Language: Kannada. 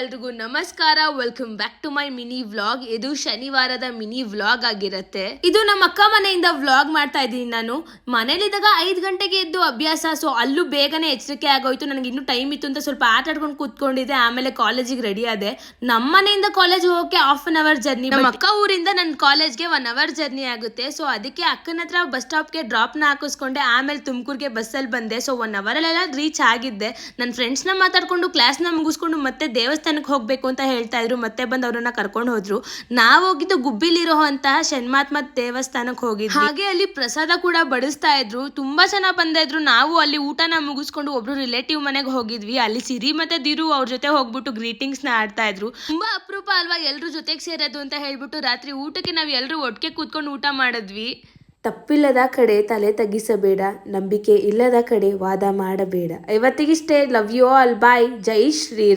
ಎಲ್ರಿಗೂ ನಮಸ್ಕಾರ. Welcome back to my mini vlog. ಇದು ಶನಿವಾರದ ಮಿನಿ ವ್ಲಾಗ್ ಆಗಿರುತ್ತೆ. ಇದು ನಮ್ಮ ಅಕ್ಕ ಮನೆಯಿಂದ ವ್ಲಾಗ್ ಮಾಡ್ತಾ ಇದ್ದೀನಿ. ನಾನು ಮನೇಲಿದ್ದಾಗ 5 ಗಂಟೆಗೆ ಎದ್ದು ಅಭ್ಯಾಸ, ಸೊ ಅಲ್ಲೂ ಬೇಗನೆ ಎಚ್ಚರಿಕೆ ಆಗೋಯ್ತು. ನನಗೆ ಇನ್ನೂ ಟೈಮ್ ಇತ್ತು ಅಂತ ಸ್ವಲ್ಪ ಆಟ ಆಡ್ಕೊಂಡು ಕೂತ್ಕೊಂಡಿದ್ದೆ. ಆಮೇಲೆ ಕಾಲೇಜಿಗೆ ರೆಡಿ ಆದೆ. ನಮ್ಮ ಮನೆಯಿಂದ ಕಾಲೇಜ್ ಹೋಗೋಕೆ 1/2 ಅವರ್ ಜರ್ನಿ. ನಮ್ಮ ಅಕ್ಕ ಊರಿಂದ ನನ್ನ ಕಾಲೇಜ್ಗೆ 1 ಅವರ್ ಜರ್ನಿ ಆಗುತ್ತೆ. ಸೊ ಅದಕ್ಕೆ ಅಕ್ಕನ ಹತ್ರ ಬಸ್ ಸ್ಟಾಪ್ಗೆ ಡ್ರಾಪ್ನ ಹಾಕಿಸ್ಕೊಂಡೆ. ಆಮೇಲೆ ತುಮಕೂರಿಗೆ ಬಸ್ಸಲ್ಲಿ ಬಂದೆ. ಸೊ 1 ಅವರಲ್ಲೆಲ್ಲ ರೀಚ್ ಆಗಿದ್ದೆ. ನನ್ನ ಫ್ರೆಂಡ್ಸ್ನ ಮಾತಾಡ್ಕೊಂಡು ಕ್ಲಾಸ್ನ ಮುಗಿಸ್ಕೊಂಡು ಮತ್ತೆ ದೇವಸ್ಥಾನಕ್ಕೆ ಹೋಗಬೇಕು ಅಂತ ಹೇಳ್ತಾ ಇದ್ರು. ಮತ್ತೆ ಬಂದು ಅವ್ರನ್ನ ಕರ್ಕೊಂಡು ಹೋದ್ರು. ನಾವು ಹೋಗಿದ್ದು ಗುಬ್ಬಿಲಿರುವಂತಹ ಶನ್ಮಾತ್ಮ ದೇವಸ್ಥಾನಕ್ಕೆ ಹೋಗಿದ್ವಿ. ಹಾಗೆ ಅಲ್ಲಿ ಪ್ರಸಾದ ಕೂಡ ಬಡಿಸ್ತಾ ಇದ್ರು. ತುಂಬಾ ಜನ ಬಂದಿದ್ರು. ನಾವು ಅಲ್ಲಿ ಊಟನ ಮುಗಿಸ್ಕೊಂಡು ಒಬ್ರು ರಿಲೇಟಿವ್ ಮನೆಗೆ ಹೋಗಿದ್ವಿ. ಅಲ್ಲಿ ಸಿರಿ ಮತ್ತೆ ದಿರು ಅವ್ರ ಜೊತೆ ಹೋಗ್ಬಿಟ್ಟು ಗ್ರೀಟಿಂಗ್ಸ್ ನ ಆಡ್ತಾ ಇದ್ರು. ತುಂಬಾ ಅಪರೂಪ ಅಲ್ವಾ ಎಲ್ರು ಜೊತೆಗೆ ಸೇರೋದು ಅಂತ ಹೇಳ್ಬಿಟ್ಟು ರಾತ್ರಿ ಊಟಕ್ಕೆ ನಾವು ಎಲ್ಲರೂ ಒಟ್ಟಿಗೆ ಕೂತ್ಕೊಂಡು ಊಟ ಮಾಡಿದ್ವಿ. ತಪ್ಪಿಲ್ಲದ ಕಡೆ ತಲೆ ತಗ್ಗಿಸಬೇಡ, ನಂಬಿಕೆ ಇಲ್ಲದ ಕಡೆ ವಾದ ಮಾಡಬೇಡ. ಇವತ್ತಿಗಿಷ್ಟೇ. Love you all. ಬಾಯ್. ಜೈ ಶ್ರೀ